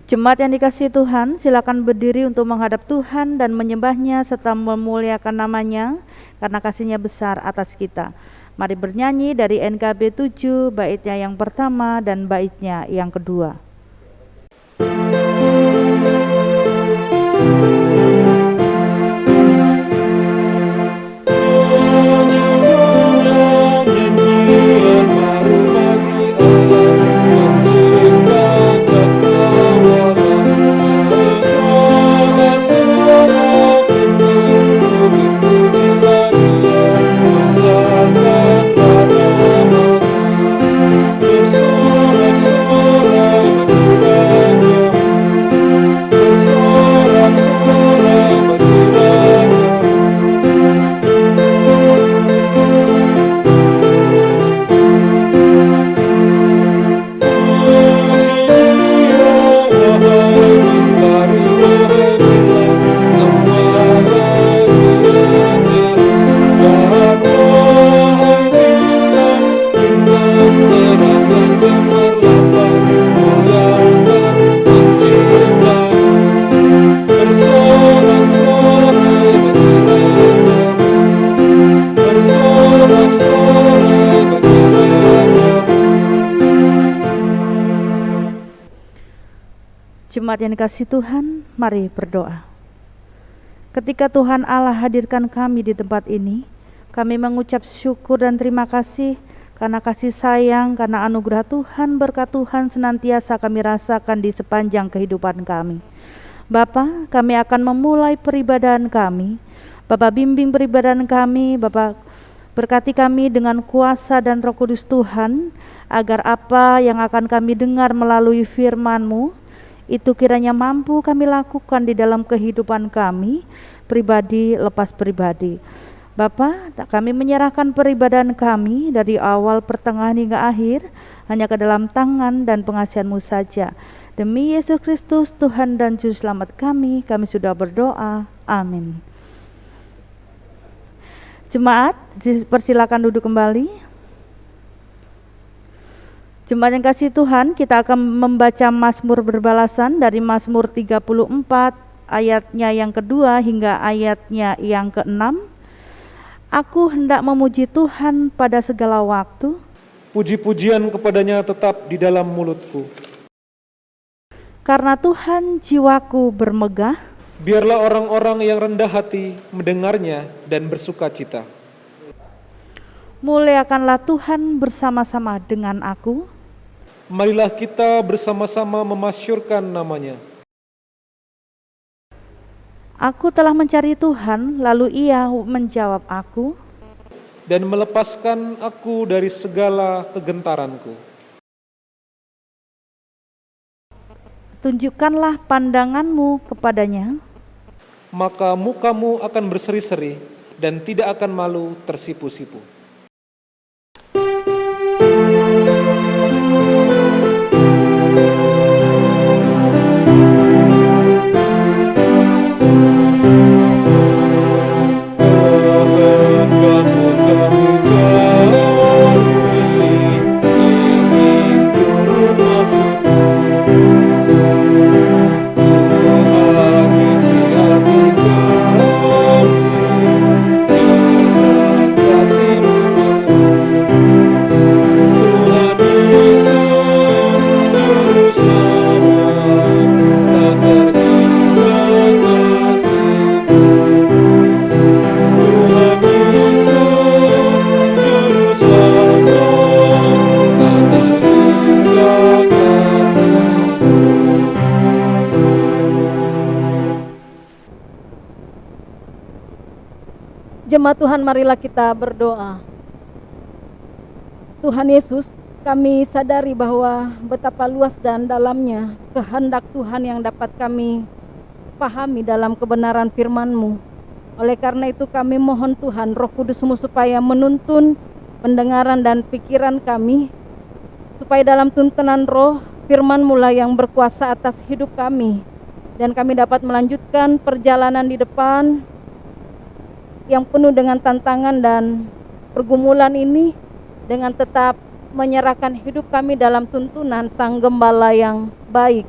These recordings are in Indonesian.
Jemaat yang dikasihi Tuhan, silakan berdiri untuk menghadap Tuhan dan menyembah-Nya serta memuliakan nama-Nya karena kasih-Nya besar atas kita. Mari bernyanyi dari NKB 7, baitnya yang pertama dan baitnya yang kedua. Jemaat yang dikasihi Tuhan, mari berdoa. Ketika Tuhan Allah hadirkan kami di tempat ini, kami mengucap syukur dan terima kasih karena kasih sayang, karena anugerah Tuhan, berkat Tuhan senantiasa kami rasakan di sepanjang kehidupan kami. Bapa, kami akan memulai peribadahan kami. Bapa, bimbing peribadahan kami. Bapa, berkati kami dengan kuasa dan Roh Kudus Tuhan, agar apa yang akan kami dengar melalui firman-Mu itu kiranya mampu kami lakukan di dalam kehidupan kami, pribadi lepas pribadi. Bapa, kami menyerahkan peribadahan kami dari awal, pertengahan hingga akhir hanya ke dalam tangan dan pengasihan-Mu saja. Demi Yesus Kristus, Tuhan dan Juru Selamat kami sudah berdoa. Amin. Jemaat, persilakan duduk kembali. Jemaat yang kasih Tuhan, kita akan membaca Mazmur berbalasan dari Mazmur 34 ayatnya yang kedua hingga ayatnya yang ke-6. Aku hendak memuji Tuhan pada segala waktu. Puji-pujian kepadanya tetap di dalam mulutku. Karena Tuhan jiwaku bermegah. Biarlah orang-orang yang rendah hati mendengarnya dan bersuka cita. Muliakanlah Tuhan bersama-sama dengan aku. Marilah kita bersama-sama memasyurkan namanya. Aku telah mencari Tuhan, lalu Ia menjawab aku dan melepaskan aku dari segala kegentaranku. Tunjukkanlah pandangan-Mu kepadanya, maka mukamu akan berseri-seri dan tidak akan malu tersipu-sipu. Jemaat Tuhan, marilah kita berdoa. Tuhan Yesus, kami sadari bahwa betapa luas dan dalamnya kehendak Tuhan yang dapat kami pahami dalam kebenaran firman-Mu. Oleh karena itu kami mohon Tuhan, Roh Kudus-Mu supaya menuntun pendengaran dan pikiran kami, supaya dalam tuntunan Roh, firman-Mu lah yang berkuasa atas hidup kami, dan kami dapat melanjutkan perjalanan di depan yang penuh dengan tantangan dan pergumulan ini dengan tetap menyerahkan hidup kami dalam tuntunan Sang Gembala yang baik.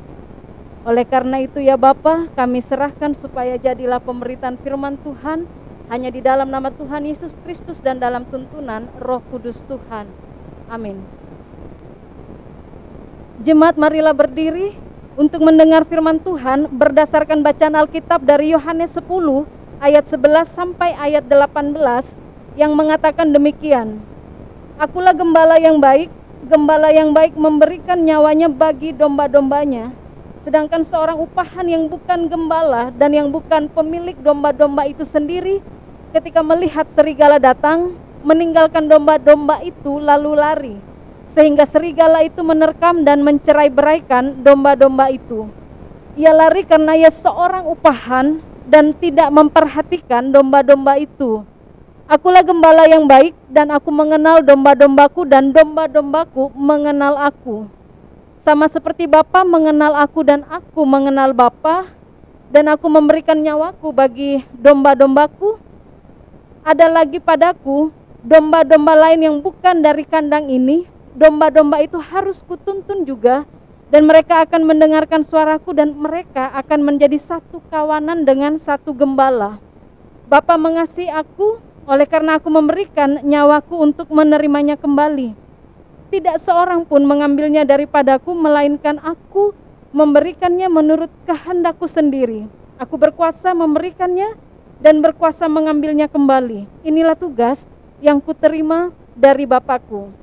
Oleh karena itu ya Bapa, kami serahkan supaya jadilah pemberitaan firman Tuhan hanya di dalam nama Tuhan Yesus Kristus dan dalam tuntunan Roh Kudus Tuhan. Amin. Jemaat, marilah berdiri untuk mendengar firman Tuhan berdasarkan bacaan Alkitab dari Yohanes 10 ayat 11 sampai ayat 18 yang mengatakan demikian. Akulah gembala yang baik memberikan nyawanya bagi domba-dombanya. Sedangkan seorang upahan yang bukan gembala dan yang bukan pemilik domba-domba itu sendiri, ketika melihat serigala datang, meninggalkan domba-domba itu lalu lari, sehingga serigala itu menerkam dan mencerai-beraikan domba-domba itu. Ia lari karena ia seorang upahan dan tidak memperhatikan domba-domba itu. Akulah gembala yang baik dan aku mengenal domba-dombaku dan domba-dombaku mengenal aku. Sama seperti Bapa mengenal aku dan aku mengenal Bapa, dan aku memberikan nyawaku bagi domba-dombaku. Ada lagi padaku domba-domba lain yang bukan dari kandang ini. Domba-domba itu harus kutuntun juga, dan mereka akan mendengarkan suaraku dan mereka akan menjadi satu kawanan dengan satu gembala. Bapa mengasihi aku, oleh karena aku memberikan nyawaku untuk menerimanya kembali. Tidak seorang pun mengambilnya daripadaku, melainkan aku memberikannya menurut kehendakku sendiri. Aku berkuasa memberikannya dan berkuasa mengambilnya kembali. Inilah tugas yang kuterima dari Bapakku.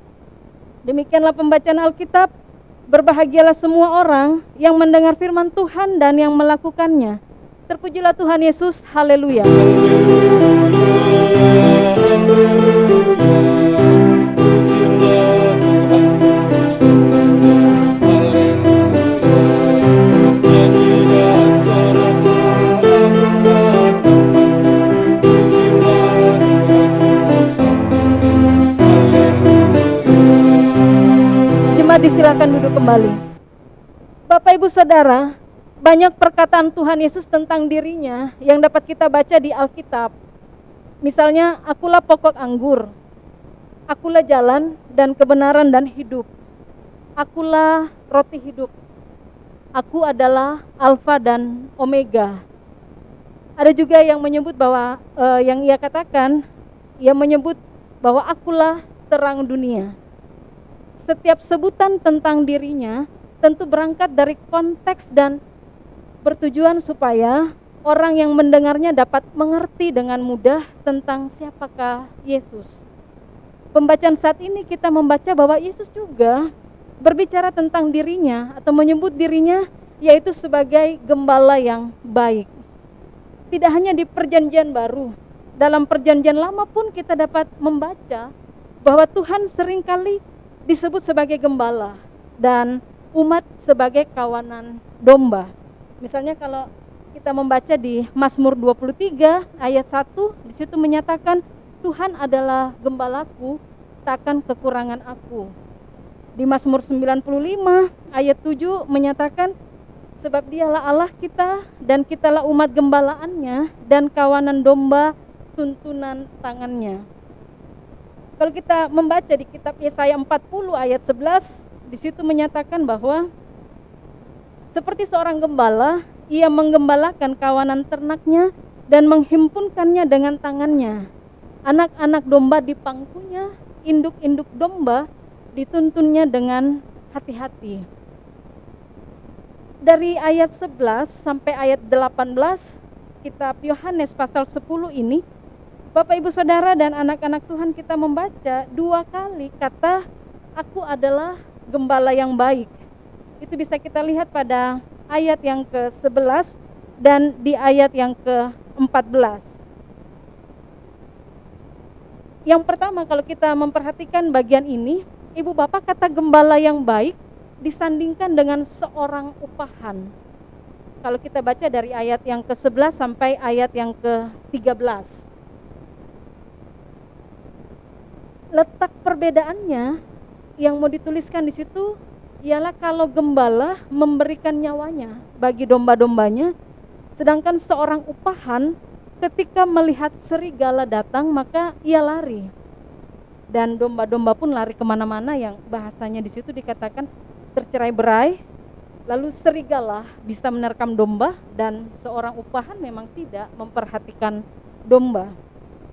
Demikianlah pembacaan Alkitab. Berbahagialah semua orang yang mendengar firman Tuhan dan yang melakukannya. Terpujilah Tuhan Yesus, haleluya. Disilakan duduk kembali. Bapak Ibu Saudara, banyak perkataan Tuhan Yesus tentang dirinya yang dapat kita baca di Alkitab. Misalnya, akulah pokok anggur, akulah jalan dan kebenaran dan hidup, akulah roti hidup, aku adalah Alfa dan Omega. Ada juga yang menyebut bahwa yang ia katakan, ia menyebut bahwa akulah terang dunia. Setiap sebutan tentang dirinya tentu berangkat dari konteks dan bertujuan supaya orang yang mendengarnya dapat mengerti dengan mudah tentang siapakah Yesus. Pembacaan saat ini kita membaca bahwa Yesus juga berbicara tentang dirinya atau menyebut dirinya yaitu sebagai gembala yang baik. Tidak hanya di Perjanjian Baru, dalam Perjanjian Lama pun kita dapat membaca bahwa Tuhan seringkali disebut sebagai gembala dan umat sebagai kawanan domba. Misalnya kalau kita membaca di Mazmur 23 ayat 1, di situ menyatakan Tuhan adalah gembalaku, takkan kekurangan aku. Di Mazmur 95 ayat 7 menyatakan sebab dialah Allah kita dan kitalah umat gembalaannya dan kawanan domba tuntunan tangannya. Kalau kita membaca di kitab Yesaya 40 ayat 11, di situ menyatakan bahwa seperti seorang gembala, ia menggembalakan kawanan ternaknya dan menghimpunkannya dengan tangannya. Anak-anak domba dipangkunya, induk-induk domba dituntunnya dengan hati-hati. Dari ayat 11 sampai ayat 18, kitab Yohanes pasal 10 ini, Bapak Ibu Saudara dan anak-anak Tuhan, kita membaca 2 kali kata aku adalah gembala yang baik. Itu bisa kita lihat pada ayat yang ke-11 dan di ayat yang ke-14. Yang pertama, kalau kita memperhatikan bagian ini, Ibu Bapak, kata gembala yang baik disandingkan dengan seorang upahan. Kalau kita baca dari ayat yang ke-11 sampai ayat yang ke-13. Letak perbedaannya yang mau dituliskan di situ ialah kalau gembala memberikan nyawanya bagi domba-dombanya, sedangkan seorang upahan ketika melihat serigala datang maka ia lari. Dan domba-domba pun lari kemana-mana, yang bahasanya di situ dikatakan tercerai-berai Lalu serigala bisa menerkam domba dan seorang upahan memang tidak memperhatikan domba.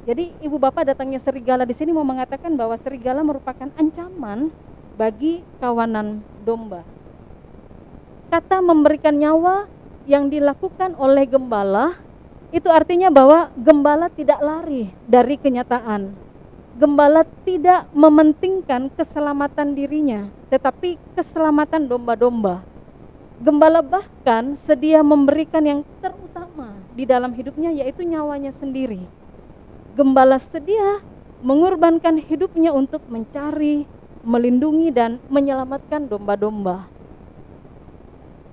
Jadi ibu bapak datangnya serigala di sini mau mengatakan bahwa serigala merupakan ancaman bagi kawanan domba. Kata memberikan nyawa yang dilakukan oleh gembala itu artinya bahwa gembala tidak lari dari kenyataan. Gembala tidak mementingkan keselamatan dirinya, tetapi keselamatan domba-domba. Gembala bahkan sedia memberikan yang terutama di dalam hidupnya, yaitu nyawanya sendiri. Gembala sedia mengorbankan hidupnya untuk mencari, melindungi, dan menyelamatkan domba-domba.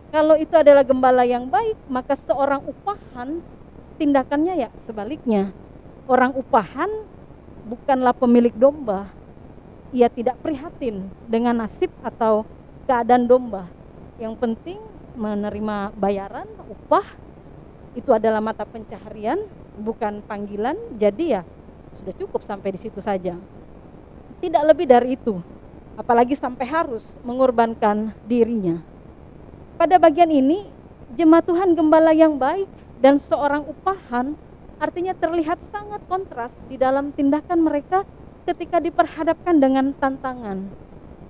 Kalau itu adalah gembala yang baik, maka seorang upahan tindakannya ya sebaliknya. Orang upahan bukanlah pemilik domba. Ia tidak prihatin dengan nasib atau keadaan domba. Yang penting menerima bayaran, upah, itu adalah mata pencaharian, bukan panggilan. Jadi ya sudah cukup sampai di situ saja. Tidak lebih dari itu, apalagi sampai harus mengorbankan dirinya. Pada bagian ini, jemaat Tuhan gembala yang baik dan seorang upahan artinya terlihat sangat kontras di dalam tindakan mereka ketika diperhadapkan dengan tantangan.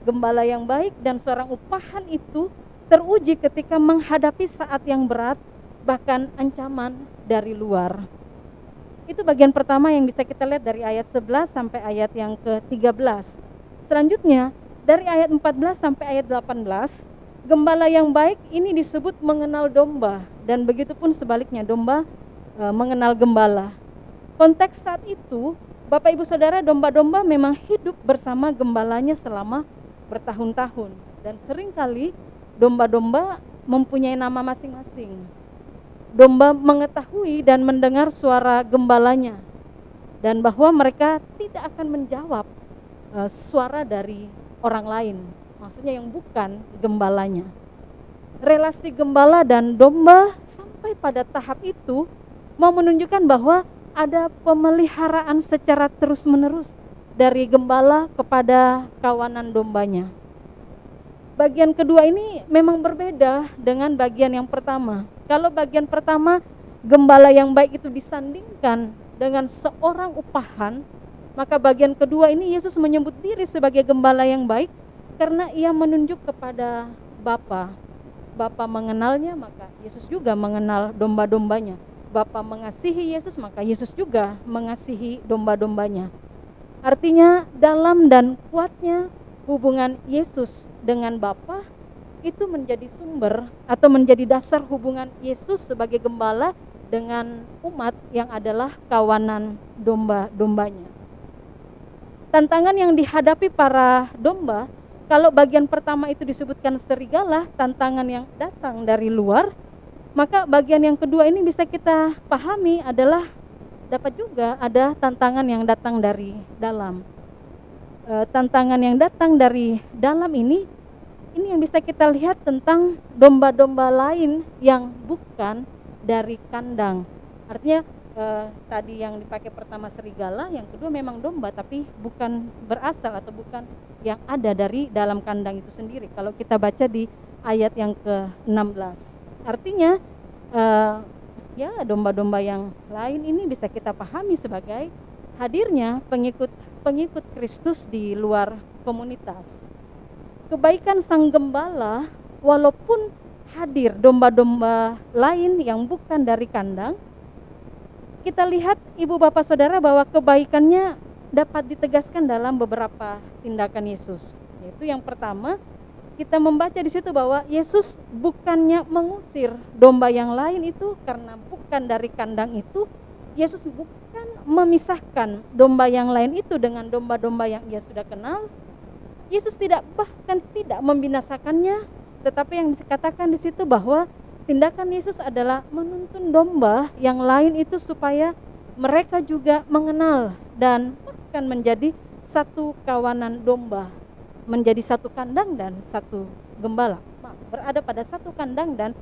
Gembala yang baik dan seorang upahan itu teruji ketika menghadapi saat yang berat, bahkan ancaman dari luar. Itu bagian pertama yang bisa kita lihat dari ayat 11 sampai ayat yang ke-13. Selanjutnya, dari ayat 14 sampai ayat 18, gembala yang baik ini disebut mengenal domba, dan begitupun sebaliknya, domba mengenal gembala. Konteks saat itu, Bapak Ibu Saudara, domba-domba memang hidup bersama gembalanya selama bertahun-tahun, dan seringkali domba-domba mempunyai nama masing-masing. Domba mengetahui dan mendengar suara gembalanya, dan bahwa mereka tidak akan menjawab suara dari orang lain, maksudnya yang bukan gembalanya. Relasi gembala dan domba sampai pada tahap itu mau menunjukkan bahwa ada pemeliharaan secara terus-menerus dari gembala kepada kawanan dombanya. Bagian kedua ini memang berbeda dengan bagian yang pertama. Kalau bagian pertama, gembala yang baik itu disandingkan dengan seorang upahan, maka bagian kedua ini Yesus menyebut diri sebagai gembala yang baik karena ia menunjuk kepada Bapa. Bapa mengenalnya, maka Yesus juga mengenal domba-dombanya. Bapa mengasihi Yesus, maka Yesus juga mengasihi domba-dombanya. Artinya dalam dan kuatnya hubungan Yesus dengan Bapa itu menjadi sumber atau menjadi dasar hubungan Yesus sebagai gembala dengan umat yang adalah kawanan domba-dombanya. Tantangan yang dihadapi para domba, kalau bagian pertama itu disebutkan serigala, tantangan yang datang dari luar, maka bagian yang kedua ini bisa kita pahami adalah dapat juga ada tantangan yang datang dari dalam. Tantangan yang datang dari dalam ini yang bisa kita lihat tentang domba-domba lain yang bukan dari kandang. Artinya tadi yang dipakai pertama serigala, yang kedua memang domba tapi bukan berasal atau bukan yang ada dari dalam kandang itu sendiri. Kalau kita baca di ayat yang ke-16, artinya ya domba-domba yang lain ini bisa kita pahami sebagai hadirnya pengikut Kristus di luar komunitas. Kebaikan sang gembala, walaupun hadir domba-domba lain yang bukan dari kandang, kita lihat ibu bapak saudara bahwa kebaikannya dapat ditegaskan dalam beberapa tindakan Yesus. Yaitu yang pertama, kita membaca di situ bahwa Yesus bukannya mengusir domba yang lain itu karena bukan dari kandang itu. Yesus bukan memisahkan domba yang lain itu dengan domba-domba yang ia sudah kenal. Yesus bahkan tidak membinasakannya, tetapi yang dikatakan di situ bahwa tindakan Yesus adalah menuntun domba yang lain itu supaya mereka juga mengenal dan bahkan menjadi satu kawanan domba, menjadi satu kandang dan satu gembala. Berada pada satu kandang dan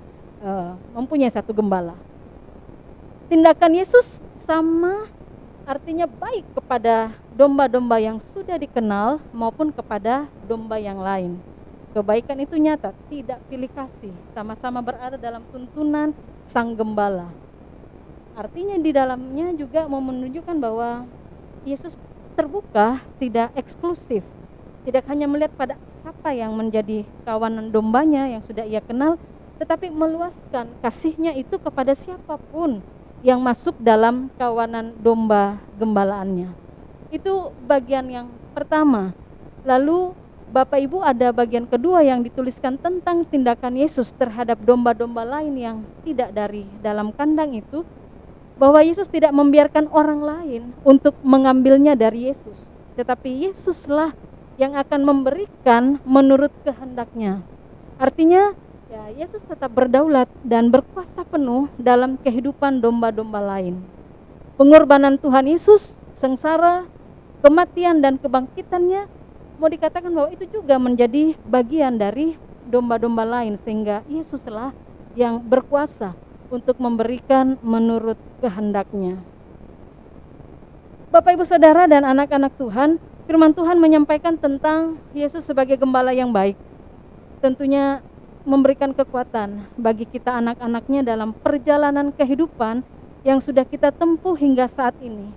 mempunyai satu gembala. Tindakan Yesus sama, artinya baik kepada domba-domba yang sudah dikenal maupun kepada domba yang lain. Kebaikan itu nyata, tidak pilih kasih, sama-sama berada dalam tuntunan Sang Gembala. Artinya di dalamnya juga mau menunjukkan bahwa Yesus terbuka, tidak eksklusif, tidak hanya melihat pada siapa yang menjadi kawanan dombanya yang sudah ia kenal, tetapi meluaskan kasihnya itu kepada siapapun yang masuk dalam kawanan domba gembalaannya. Itu bagian yang pertama. Lalu Bapak Ibu, ada bagian kedua yang dituliskan tentang tindakan Yesus terhadap domba-domba lain yang tidak dari dalam kandang itu, bahwa Yesus tidak membiarkan orang lain untuk mengambilnya dari Yesus, tetapi Yesuslah yang akan memberikan menurut kehendaknya. Artinya ya, Yesus tetap berdaulat dan berkuasa penuh dalam kehidupan domba-domba lain. Pengorbanan Tuhan Yesus, sengsara, kematian dan kebangkitannya, mau dikatakan bahwa itu juga menjadi bagian dari domba-domba lain, sehingga Yesuslah yang berkuasa untuk memberikan menurut kehendaknya. Bapak, Ibu, Saudara, dan anak-anak Tuhan, firman Tuhan menyampaikan tentang Yesus sebagai gembala yang baik. Tentunya memberikan kekuatan bagi kita anak-anaknya dalam perjalanan kehidupan yang sudah kita tempuh hingga saat ini.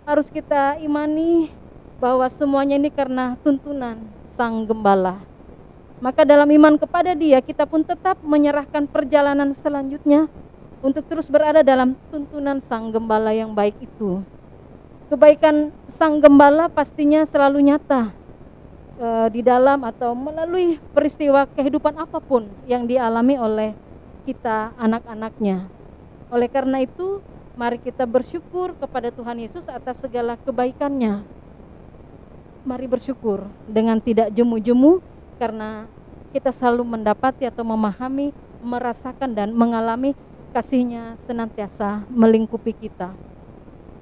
Harus kita imani bahwa semuanya ini karena tuntunan Sang Gembala. Maka dalam iman kepada Dia, kita pun tetap menyerahkan perjalanan selanjutnya untuk terus berada dalam tuntunan Sang Gembala yang baik itu. Kebaikan Sang Gembala pastinya selalu nyata di dalam atau melalui peristiwa kehidupan apapun yang dialami oleh kita anak-anaknya. Oleh karena itu, mari kita bersyukur kepada Tuhan Yesus atas segala kebaikannya. Mari bersyukur dengan tidak jemu-jemu, karena kita selalu mendapati atau memahami, merasakan dan mengalami kasih-Nya senantiasa melingkupi kita.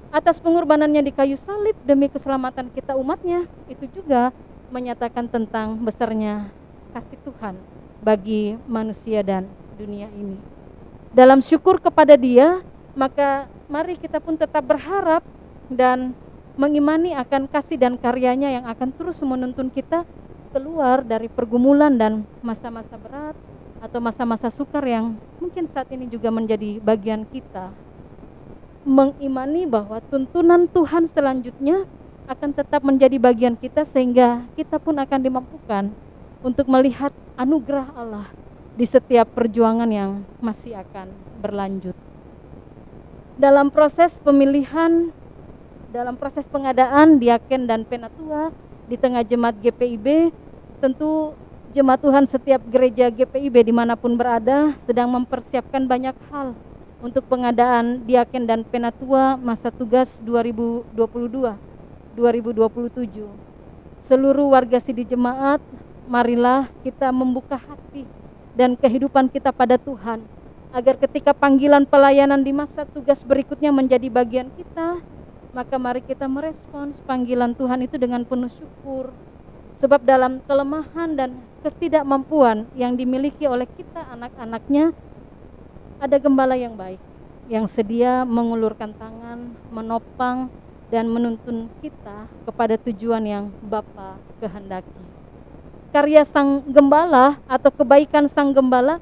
Atas pengorbanannya di kayu salib demi keselamatan kita umatnya, itu juga menyatakan tentang besarnya kasih Tuhan bagi manusia dan dunia ini. Dalam syukur kepada Dia, maka mari kita pun tetap berharap dan mengimani akan kasih dan karyanya yang akan terus menuntun kita keluar dari pergumulan dan masa-masa berat atau masa-masa sukar yang mungkin saat ini juga menjadi bagian kita. Mengimani bahwa tuntunan Tuhan selanjutnya akan tetap menjadi bagian kita, sehingga kita pun akan dimampukan untuk melihat anugerah Allah di setiap perjuangan yang masih akan berlanjut. Dalam proses pemilihan, dalam proses pengadaan diaken dan penatua di tengah jemaat GPIB, tentu jemaat Tuhan setiap gereja GPIB dimanapun berada sedang mempersiapkan banyak hal untuk pengadaan diaken dan penatua masa tugas 2022-2027. Seluruh warga Sidi Jemaat, marilah kita membuka hati dan kehidupan kita pada Tuhan, agar ketika panggilan pelayanan di masa tugas berikutnya menjadi bagian kita, maka mari kita merespons panggilan Tuhan itu dengan penuh syukur. Sebab dalam kelemahan dan ketidakmampuan yang dimiliki oleh kita anak-anaknya, ada gembala yang baik, yang sedia mengulurkan tangan, menopang, dan menuntun kita kepada tujuan yang Bapa kehendaki. Karya Sang Gembala atau kebaikan Sang Gembala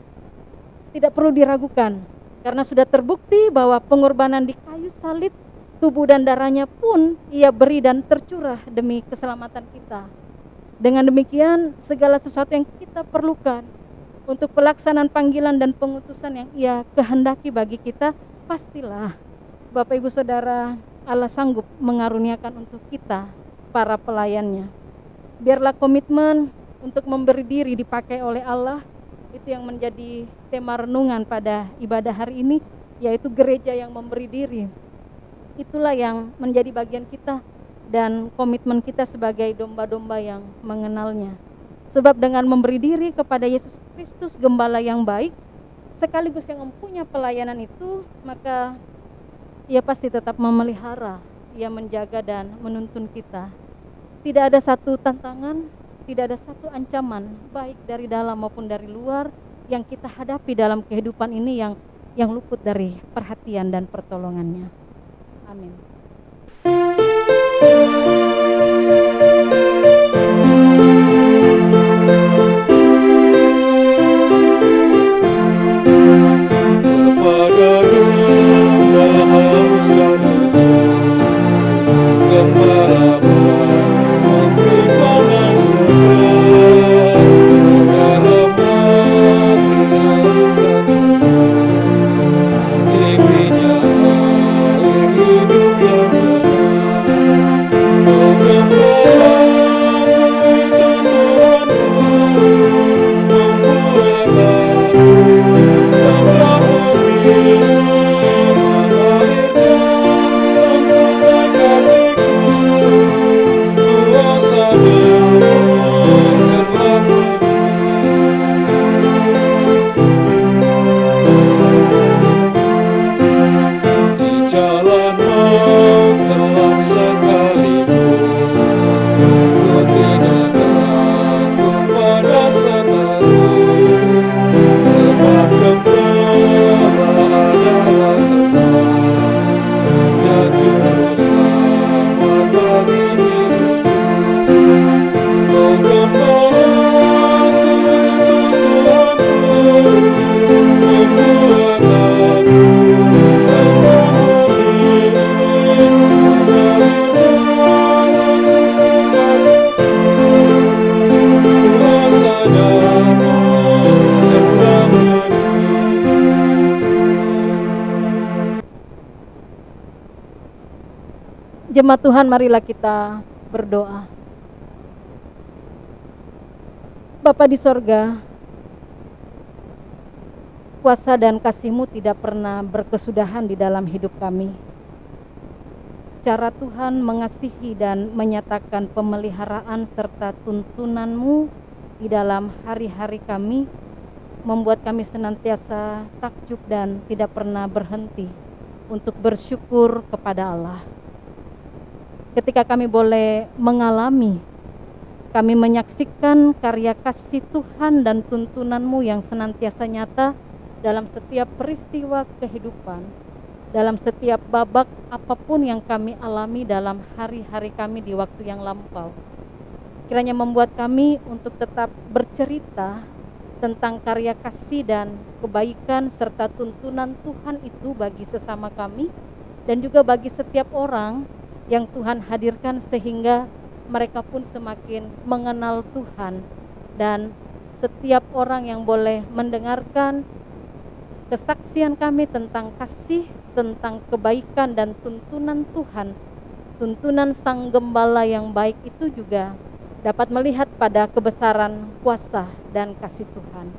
tidak perlu diragukan, karena sudah terbukti bahwa pengorbanan di kayu salib, tubuh dan darahnya pun Ia beri dan tercurah demi keselamatan kita. Dengan demikian, segala sesuatu yang kita perlukan untuk pelaksanaan panggilan dan pengutusan yang Ia kehendaki bagi kita, pastilah Bapak, Ibu, Saudara, Allah sanggup mengaruniakan untuk kita, para pelayannya. Biarlah komitmen untuk memberi diri dipakai oleh Allah, itu yang menjadi tema renungan pada ibadah hari ini, yaitu gereja yang memberi diri. Itulah yang menjadi bagian kita dan komitmen kita sebagai domba-domba yang mengenalnya. Sebab dengan memberi diri kepada Yesus Kristus, gembala yang baik, sekaligus yang mempunyai pelayanan itu, maka Ia pasti tetap memelihara, Ia menjaga dan menuntun kita. Tidak ada satu tantangan, tidak ada satu ancaman, baik dari dalam maupun dari luar, yang kita hadapi dalam kehidupan ini yang luput dari perhatian dan pertolongannya. Amin. Jemaat Tuhan, marilah kita berdoa. Bapa di sorga, kuasa dan kasih-Mu tidak pernah berkesudahan di dalam hidup kami. Cara Tuhan mengasihi dan menyatakan pemeliharaan serta tuntunan-Mu di dalam hari-hari kami membuat kami senantiasa takjub dan tidak pernah berhenti untuk bersyukur kepada Allah. Ketika kami boleh mengalami, kami menyaksikan karya kasih Tuhan dan tuntunan-Mu yang senantiasa nyata dalam setiap peristiwa kehidupan, dalam setiap babak apapun yang kami alami dalam hari-hari kami di waktu yang lampau. Kiranya membuat kami untuk tetap bercerita tentang karya kasih dan kebaikan serta tuntunan Tuhan itu bagi sesama kami dan juga bagi setiap orang yang Tuhan hadirkan sehingga mereka pun semakin mengenal Tuhan, dan setiap orang yang boleh mendengarkan kesaksian kami tentang kasih, tentang kebaikan dan tuntunan Tuhan, tuntunan Sang Gembala yang baik itu juga dapat melihat pada kebesaran kuasa dan kasih Tuhan.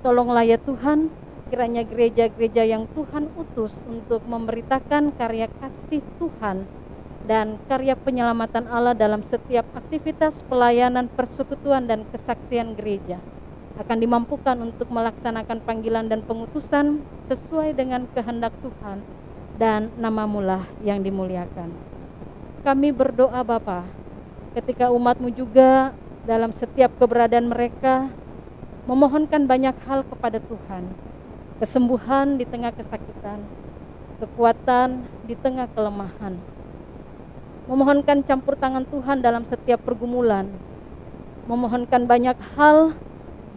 Tolonglah ya Tuhan, kiranya gereja-gereja yang Tuhan utus untuk memberitakan karya kasih Tuhan dan karya penyelamatan Allah dalam setiap aktivitas pelayanan, persekutuan dan kesaksian gereja akan dimampukan untuk melaksanakan panggilan dan pengutusan sesuai dengan kehendak Tuhan, dan nama-Mu lah yang dimuliakan. Kami berdoa Bapa, ketika umat-Mu juga dalam setiap keberadaan mereka memohonkan banyak hal kepada Tuhan, kesembuhan di tengah kesakitan, kekuatan di tengah kelemahan, memohonkan campur tangan Tuhan dalam setiap pergumulan, memohonkan banyak hal,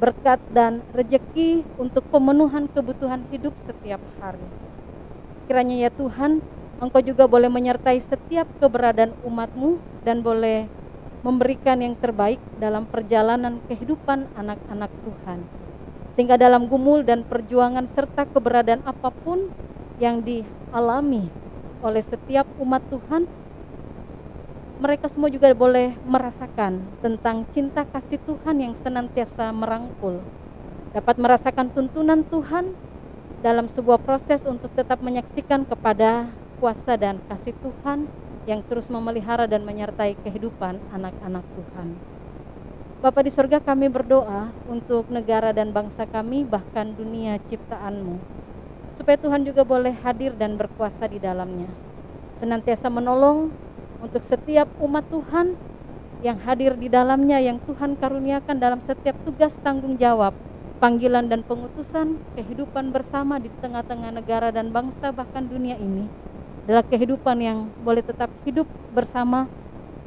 berkat dan rejeki untuk pemenuhan kebutuhan hidup setiap hari. Kiranya ya Tuhan, Engkau juga boleh menyertai setiap keberadaan umat-Mu dan boleh memberikan yang terbaik dalam perjalanan kehidupan anak-anak Tuhan. Sehingga dalam gumul dan perjuangan serta keberadaan apapun yang dialami oleh setiap umat Tuhan, mereka semua juga boleh merasakan tentang cinta kasih Tuhan yang senantiasa merangkul, dapat merasakan tuntunan Tuhan dalam sebuah proses untuk tetap menyaksikan kepada kuasa dan kasih Tuhan yang terus memelihara dan menyertai kehidupan anak-anak Tuhan. Bapa di sorga, kami berdoa untuk negara dan bangsa kami, bahkan dunia ciptaan-Mu, supaya Tuhan juga boleh hadir dan berkuasa di dalamnya, senantiasa menolong untuk setiap umat Tuhan yang hadir di dalamnya, yang Tuhan karuniakan dalam setiap tugas tanggung jawab, panggilan dan pengutusan kehidupan bersama di tengah-tengah negara dan bangsa bahkan dunia ini adalah kehidupan yang boleh tetap hidup bersama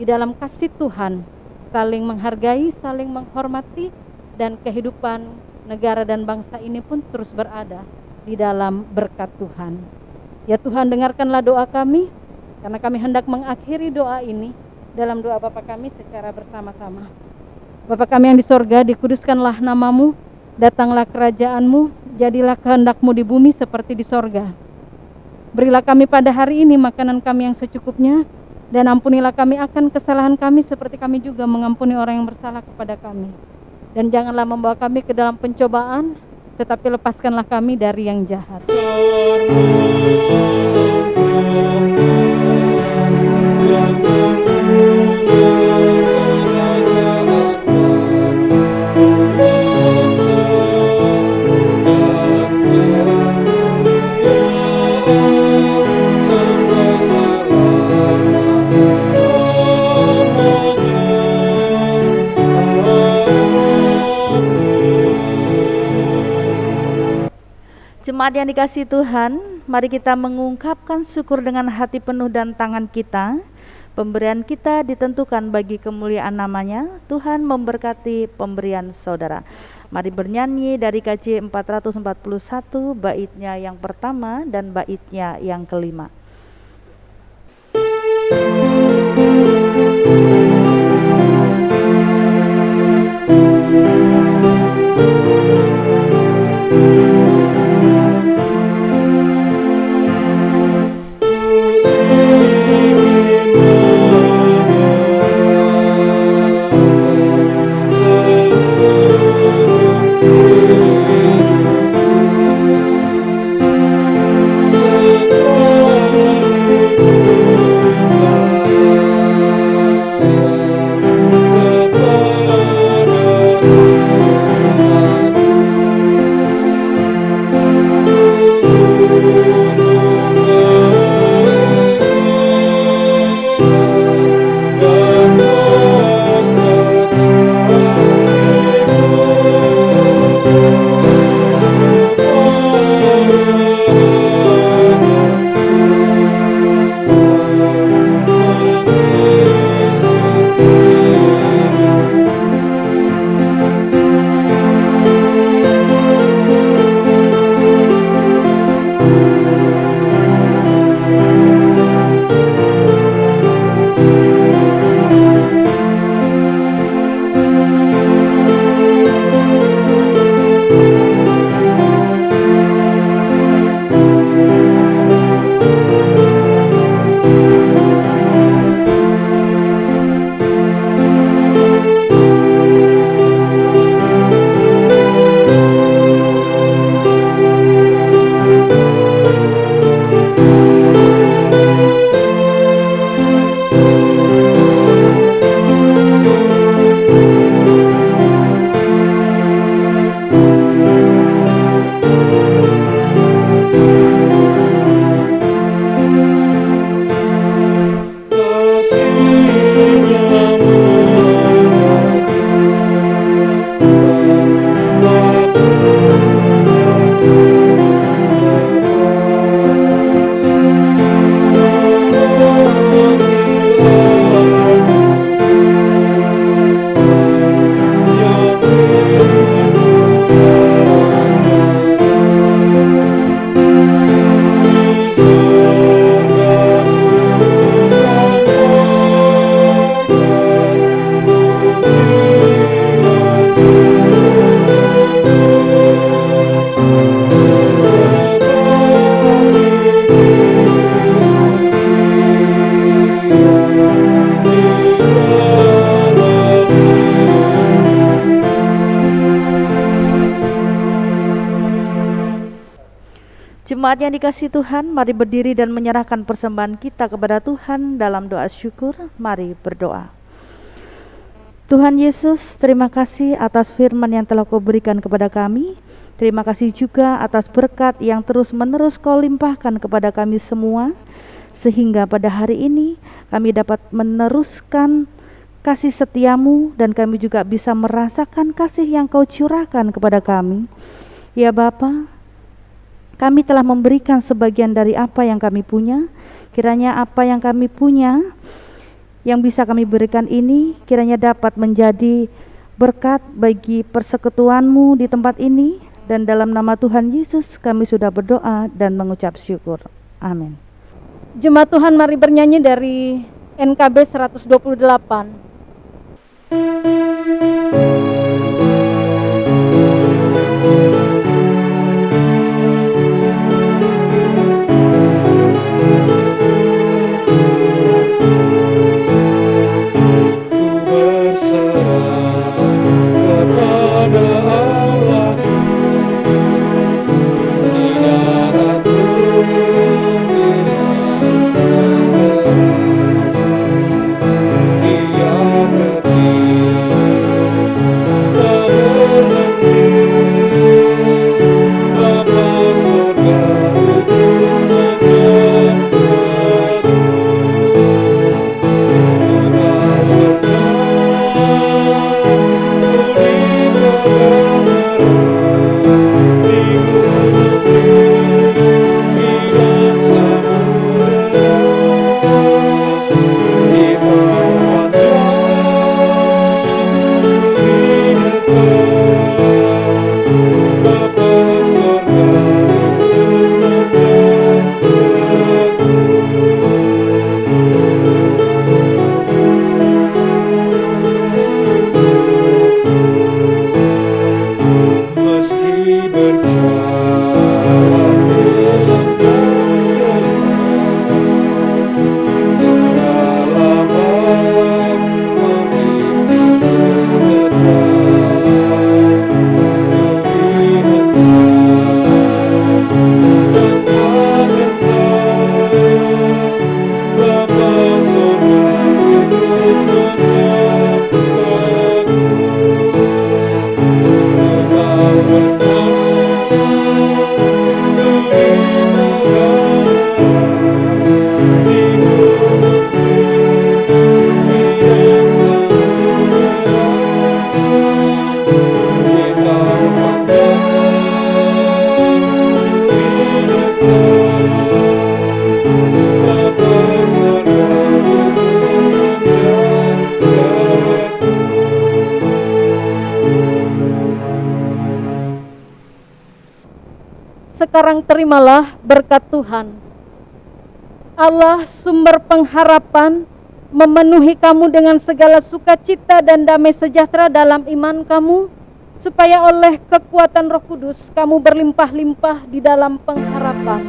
di dalam kasih Tuhan, saling menghargai, saling menghormati, dan kehidupan negara dan bangsa ini pun terus berada di dalam berkat Tuhan. Ya Tuhan, dengarkanlah doa kami, karena kami hendak mengakhiri doa ini dalam doa Bapa kami secara bersama-sama. Bapa kami yang di sorga, dikuduskanlah nama-Mu, datanglah kerajaan-Mu, jadilah kehendak-Mu di bumi seperti di sorga. Berilah kami pada hari ini makanan kami yang secukupnya, dan ampunilah kami akan kesalahan kami seperti kami juga mengampuni orang yang bersalah kepada kami. Dan janganlah membawa kami ke dalam pencobaan, tetapi lepaskanlah kami dari yang jahat. Jemaat yang dikasihi Tuhan, mari kita mengungkapkan syukur dengan hati penuh dan tangan kita. Pemberian kita ditentukan bagi kemuliaan nama-Nya. Tuhan memberkati pemberian saudara. Mari bernyanyi dari KJ 441, baitnya yang pertama dan baitnya yang kelima. Jemaat yang dikasihi Tuhan, mari berdiri dan menyerahkan persembahan kita kepada Tuhan dalam doa syukur. Mari berdoa. Tuhan Yesus, terima kasih atas firman yang telah Kau berikan kepada kami. Terima kasih juga atas berkat yang terus-menerus Kau limpahkan kepada kami semua, sehingga pada hari ini kami dapat meneruskan kasih setiamu dan kami juga bisa merasakan kasih yang Kau curahkan kepada kami. Ya Bapa, kami telah memberikan sebagian dari apa yang kami punya. Kiranya apa yang kami punya, yang bisa kami berikan ini, kiranya dapat menjadi berkat bagi persekutuan-Mu di tempat ini. Dan dalam nama Tuhan Yesus kami sudah berdoa dan mengucap syukur. Amin. Jemaat Tuhan, mari bernyanyi dari NKB 128. Sekarang terimalah berkat Tuhan. Allah sumber pengharapan memenuhi kamu dengan segala sukacita dan damai sejahtera dalam iman kamu, supaya oleh kekuatan Roh Kudus kamu berlimpah-limpah di dalam pengharapan.